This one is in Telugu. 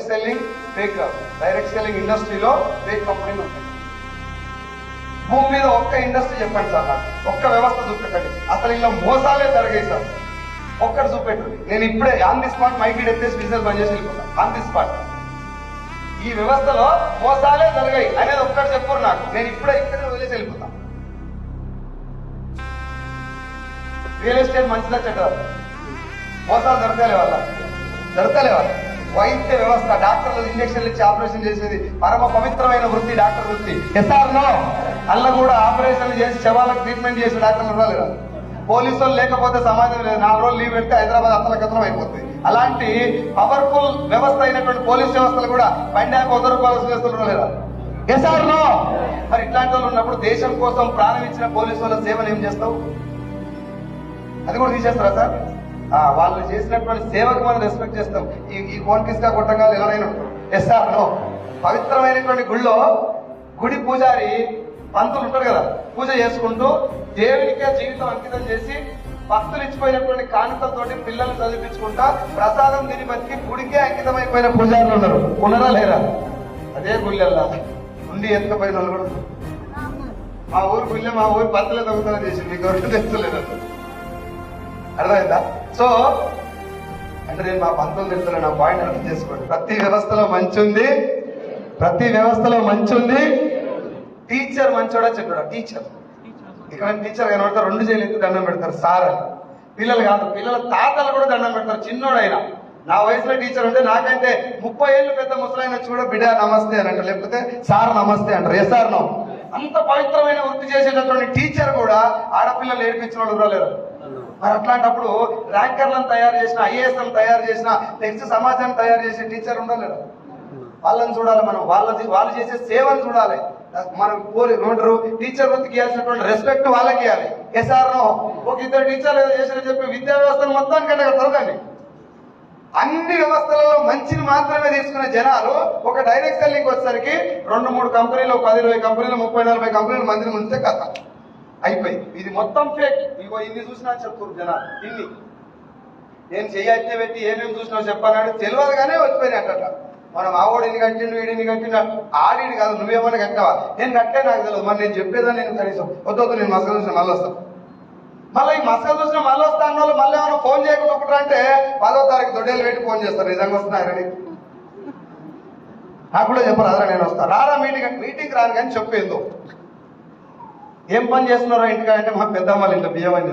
సెల్లింగ్ ఫేక్ డైరెక్ట్ సెల్లింగ్ ఇండస్ట్రీలో ఫేక్ కంపెనీలు ఉంటాయి. భూమి మీద ఒక్క ఇండస్ట్రీ చెప్పండి సార్, నాకు ఒక్క వ్యవస్థ చూపెట్టండి అసలు ఇలా మోసాలే జరిగాయి సార్. ఒక్కటి చూపెట్టండి. నేను ఇప్పుడే ఆన్ ది స్పాట్ మైకి ఎత్తేసి బిజినెస్ బంద్ చేసి వెళ్ళిపోతాను. ఆన్ ది స్పాట్ ఈ వ్యవస్థలో మోసాలే జరిగాయి అనేది ఒక్కటి చెప్పరు నాకు. నేను ఇప్పుడే ఇక్కడ వదిలేసి వెళ్ళిపోతాను. రియల్ ఎస్టేట్ మంచిదా చెడ్డదా? మోసాలు జరగాలి వాళ్ళ జరగాలి వాళ్ళ వైద్య వ్యవస్థ డాక్టర్లు ఇంజక్షన్లు ఇచ్చి ఆపరేషన్ చేసేది పరమ పవిత్రమైన వృత్తి డాక్టర్ వృత్తి. ఎస్ఆర్నో అల్ల కూడా ఆపరేషన్లు చేసి శవాలకు ట్రీట్మెంట్ చేసి డాక్టర్లు ఉండాలి. పోలీసులు లేకపోతే సమాజం లేదు. 4 రోజులు లీవ్ పెడితే హైదరాబాద్ అతలకతలం అయిపోతుంది. అలాంటి పవర్ఫుల్ వ్యవస్థ అయినటువంటి పోలీస్ వ్యవస్థలు కూడా బండాక వదరుకోవాల్సి చేస్తున్నారు లేదా? ఎస్ఆర్నో మరి ఇట్లాంటి వాళ్ళు ఉన్నప్పుడు దేశం కోసం ప్రాణం ఇచ్చిన పోలీసు వాళ్ళ సేవలు ఏం చేస్తావు? అది కూడా తీసేస్తారా సార్? వాళ్ళు చేసినటువంటి సేవకు మనం రెస్పెక్ట్ చేస్తాం. ఈ కోన్ కిస్కా కొట్టగాలు ఎవరైనా ఎస్ఆర్నో పవిత్రమైనటువంటి గుళ్ళో గుడి పూజారి పంతులు ఉంటారు కదా, పూజ చేసుకుంటూ దేవునికే జీవితం అంకితం చేసి భక్తులు ఇచ్చిపోయినటువంటి కానుకలతోటి పిల్లలు చదివించుకుంటా ప్రసాదం తిని బతికి గుడికే అంకితమైపోయిన పూజారులు ఉన్నారు. ఉన్నారా లేరా? అదే గుళ్ళల్లా ఉండి ఎత్తుకపోయిన వాళ్ళు కూడా. మా ఊరు గుళ్ళే మా ఊరు పంతులే తగ్గుతారని చేసి మీకు ఎవరు తెలుస్తలేదు. అర్థమైందా? సో అంటే నేను మా పంతులు చెప్తున్నా, నా పాయింట్ అర్థం చేసుకోండి. ప్రతి వ్యవస్థలో మంచి ఉంది, ప్రతి వ్యవస్థలో మంచి ఉంది. టీచర్ మంచోడా చెడ్డా? టీచర్ ఇక్కడ టీచర్ కనబడతారు, 2 చేయలేదు దండం పెడతారు సార్ అని. పిల్లలు కాదు, పిల్లల తాతలు కూడా దండం పెడతారు. చిన్నోడైనా నా వయసులో టీచర్ ఉంటే నాకంటే 30 ఏళ్ళు పెద్ద ముసలాయన వచ్చి కూడా బిడ్డ నమస్తే అని అంటారు, లేకపోతే సార్ నమస్తే అంటారు. సార్ నో అంత పవిత్రమైన వృత్తి చేసేటటువంటి టీచర్ కూడా ఆడపిల్లలు ఏడిపించిన వాళ్ళు రాలేరు. మరి అట్లాంటప్పుడు ర్యాంకర్లను తయారు చేసిన, ఐఏఎస్లను తయారు చేసిన, నెక్స్ట్ సమాజాన్ని తయారు చేసే టీచర్ ఉండలేరు. వాళ్ళని చూడాలి మనం, వాళ్ళు చేసే సేవను చూడాలి. మనం ఏమంటారు టీచర్ వృత్తికి ఇవ్వాల్సినటువంటి రెస్పెక్ట్ వాళ్ళకి ఇవ్వాలి. ఎస్ఆర్నో ఒక 2 టీచర్లు ఏదో చేశారని చెప్పి విద్యా వ్యవస్థను మొత్తానికంటే తొలగండి. అన్ని వ్యవస్థలలో మంచిని మాత్రమే తీసుకునే జనాలు ఒక డైరెక్ట్ సెల్లింగ్ వచ్చేసరికి 2-3 కంపెనీలు, 10-20 కంపెనీలు, 30-40 కంపెనీలు మందిని ముంచితే కథ అయిపోయి. ఇది మొత్తం ఫేక్. ఇగో ఇన్ని చూసినా చెప్తారు జనాలు. ఇన్ని నేను చెయ్యి పెట్టి ఏమేమి చూసినావు చెప్పాలని తెలియదు కానీ వచ్చిపోయినాయి అట్లా. మనం ఆవోడిని కట్టిండు, వీడిని కట్టిండు, ఆడిని కాదు నువ్వేమన్నా కట్టావా? నేను కట్టే నాకు తెలియదు. మరి నేను చెప్పేదాన్ని నేను కనీసం వద్దు నేను మసక చూసిన మళ్ళీ వస్తాను. మళ్ళీ ఈ మసక చూసిన మళ్ళీ వస్తా అన్న వాళ్ళు మళ్ళీ ఏమైనా ఫోన్ చేయకుండా ఒకటంటే 10వ తారీఖు దొడ్డేలు పెట్టి ఫోన్ చేస్తారు. నిజంగా వస్తున్నారని నాకు కూడా చెప్పారు. అదరా నేను వస్తాను. రారా మీటింగ్ రాను కానీ చెప్పేందో ఏం పని చేస్తున్నారో ఇంటికా అంటే మా పెద్దమ్మ ఇంట్లో బియ్యం అని